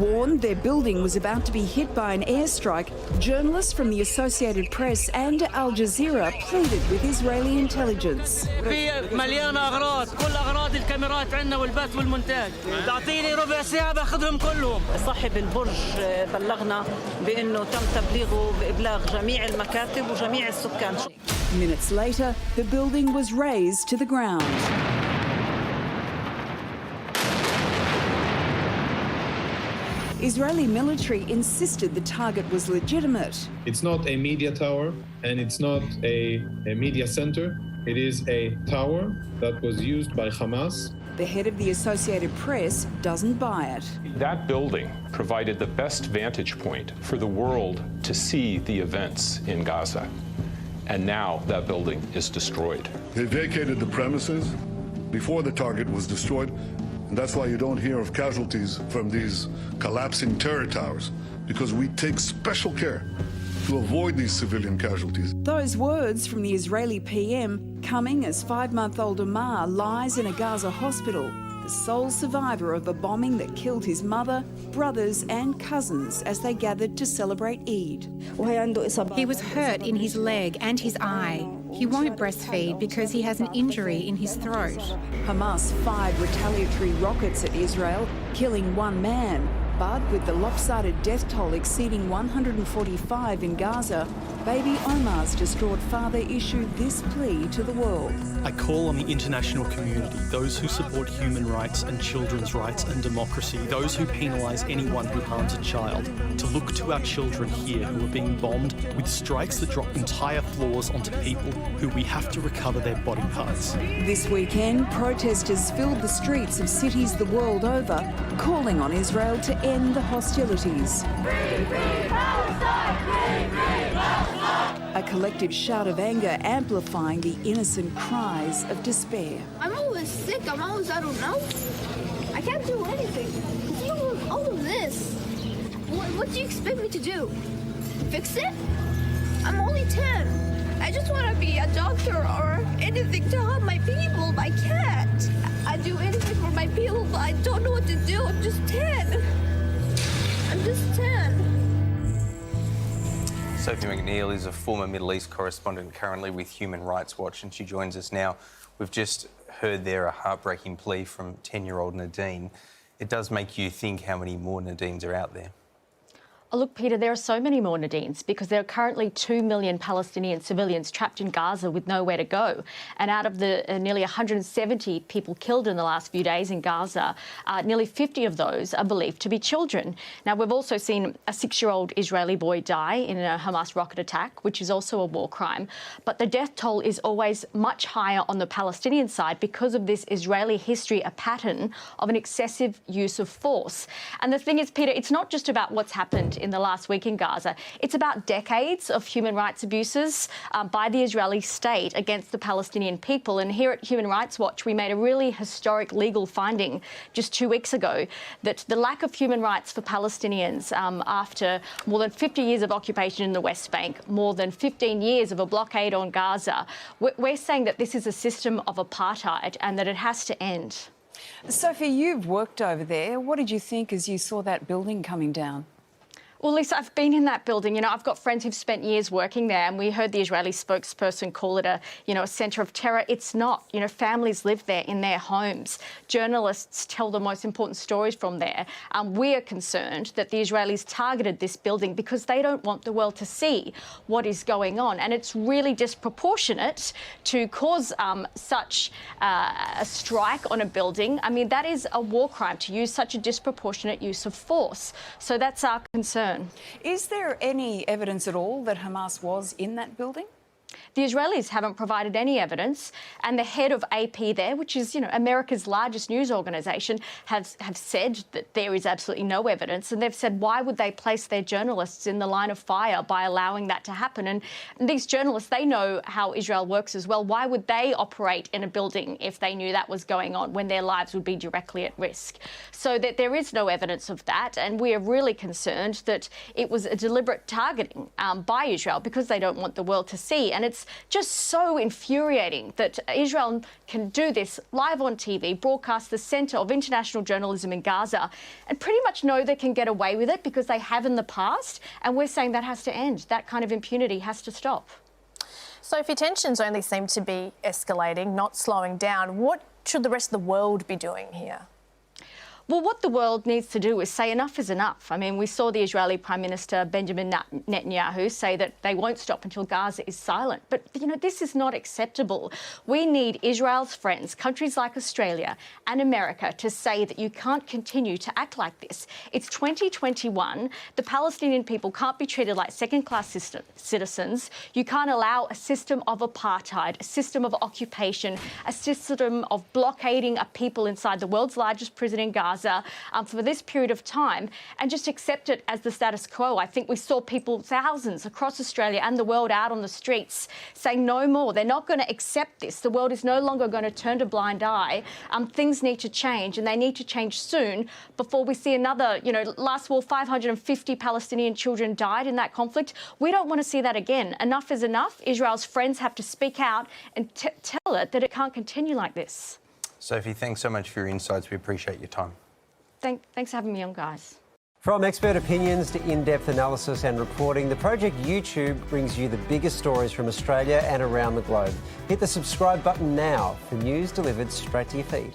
Warned their building was about to be hit by an airstrike, journalists from the Associated Press and Al Jazeera pleaded with Israeli intelligence. في مليانة أغراض، كل أغراض الكاميرات عندنا والبث والمونتاج. تعطيني ربع ساعة باخذهم كلهم. صاحب البرج بلغنا بأنه تم تبليغه بإبلاغ جميع المكاتب وجميع السكان. Minutes later, the building was razed to the ground. Israeli military insisted the target was legitimate. It's not a media tower and it's not a media center. It is a tower that was used by Hamas. The head of the Associated Press doesn't buy it. That building provided the best vantage point for the world to see the events in Gaza. And now that building is destroyed. They vacated the premises before the target was destroyed. And that's why you don't hear of casualties from these collapsing terror towers, because we take special care to avoid these civilian casualties. Those words from the Israeli PM coming as 5-month-old Omar lies in a Gaza hospital, the sole survivor of a bombing that killed his mother, brothers and cousins as they gathered to celebrate Eid. He was hurt in his leg and his eye. He won't breastfeed because he has an injury in his throat. Hamas fired retaliatory rockets at Israel, killing one man. But with the lopsided death toll exceeding 145 in Gaza, baby Omar's distraught father issued this plea to the world. I call on the international community, those who support human rights and children's rights and democracy, those who penalise anyone who harms a child, to look to our children here who are being bombed with strikes that drop entire floors onto people who we have to recover their body parts. This weekend, protesters filled the streets of cities the world over, calling on Israel to end the hostilities. Free, free Palestine! Free, free Palestine! A collective shout of anger amplifying the innocent cries of despair. I'm always sick. I don't know. I can't do anything. All of this. What do you expect me to do? Fix it? I'm only 10. I just want to be a doctor or anything to help my people, but I can't. I do anything for my people, but I don't know what to do. I'm just 10. I'm just 10. Sophie McNeil is a former Middle East correspondent currently with Human Rights Watch, and she joins us now. We've just heard there a heartbreaking plea from 10-year-old Nadine. It does make you think how many more Nadines are out there. Oh, look, Peter, there are so many more Nadines because there are currently 2 million Palestinian civilians trapped in Gaza with nowhere to go. And out of the nearly 170 people killed in the last few days in Gaza, nearly 50 of those are believed to be children. Now, we've also seen a 6-year-old Israeli boy die in a Hamas rocket attack, which is also a war crime. But the death toll is always much higher on the Palestinian side because of this Israeli history, a pattern of an excessive use of force. And the thing is, Peter, it's not just about what's happened in the last week in Gaza. It's about decades of human rights abuses by the Israeli state against the Palestinian people. And here at Human Rights Watch, we made a really historic legal finding just 2 weeks ago that the lack of human rights for Palestinians after more than 50 years of occupation in the West Bank, more than 15 years of a blockade on Gaza, we're saying that this is a system of apartheid and that it has to end. Sophie, you've worked over there. What did you think as you saw that building coming down? Well, Lisa, I've been in that building. You know, I've got friends who've spent years working there, and we heard the Israeli spokesperson call it a centre of terror. It's not. You know, families live there in their homes. Journalists tell the most important stories from there. We are concerned that the Israelis targeted this building because they don't want the world to see what is going on. And it's really disproportionate to cause such a strike on a building. I mean, that is a war crime to use such a disproportionate use of force. So that's our concern. Is there any evidence at all that Hamas was in that building? The Israelis haven't provided any evidence, and the head of AP there, which is, you know, America's largest news organisation, have said that there is absolutely no evidence, and they've said why would they place their journalists in the line of fire by allowing that to happen? And these journalists, they know how Israel works as well. Why would they operate in a building if they knew that was going on when their lives would be directly at risk? So that there is no evidence of that, and we are really concerned that it was a deliberate targeting by Israel because they don't want the world to see. And it's just so infuriating that Israel can do this live on TV, broadcast the centre of international journalism in Gaza, and pretty much know they can get away with it because they have in the past. And we're saying that has to end. That kind of impunity has to stop. Sophie, tensions only seem to be escalating, not slowing down. What should the rest of the world be doing here? Well, what the world needs to do is say enough is enough. I mean, we saw the Israeli Prime Minister Benjamin Netanyahu say that they won't stop until Gaza is silent. But, you know, this is not acceptable. We need Israel's friends, countries like Australia and America, to say that you can't continue to act like this. It's 2021. The Palestinian people can't be treated like second-class citizens. You can't allow a system of apartheid, a system of occupation, a system of blockading a people inside the world's largest prison in Gaza for this period of time and just accept it as the status quo. I think we saw people, thousands across Australia and the world, out on the streets saying no more. They're not going to accept this. The world is no longer going to turn a blind eye. Things need to change, and they need to change soon before we see another, you know, last war 550 Palestinian children died in that conflict. We don't want to see that again. Enough is enough. Israel's friends have to speak out and tell it that it can't continue like this. Sophie, thanks so much for your insights. We appreciate your time. Thanks for having me on, guys. From expert opinions to in-depth analysis and reporting, the Project YouTube brings you the biggest stories from Australia and around the globe. Hit the subscribe button now for news delivered straight to your feed.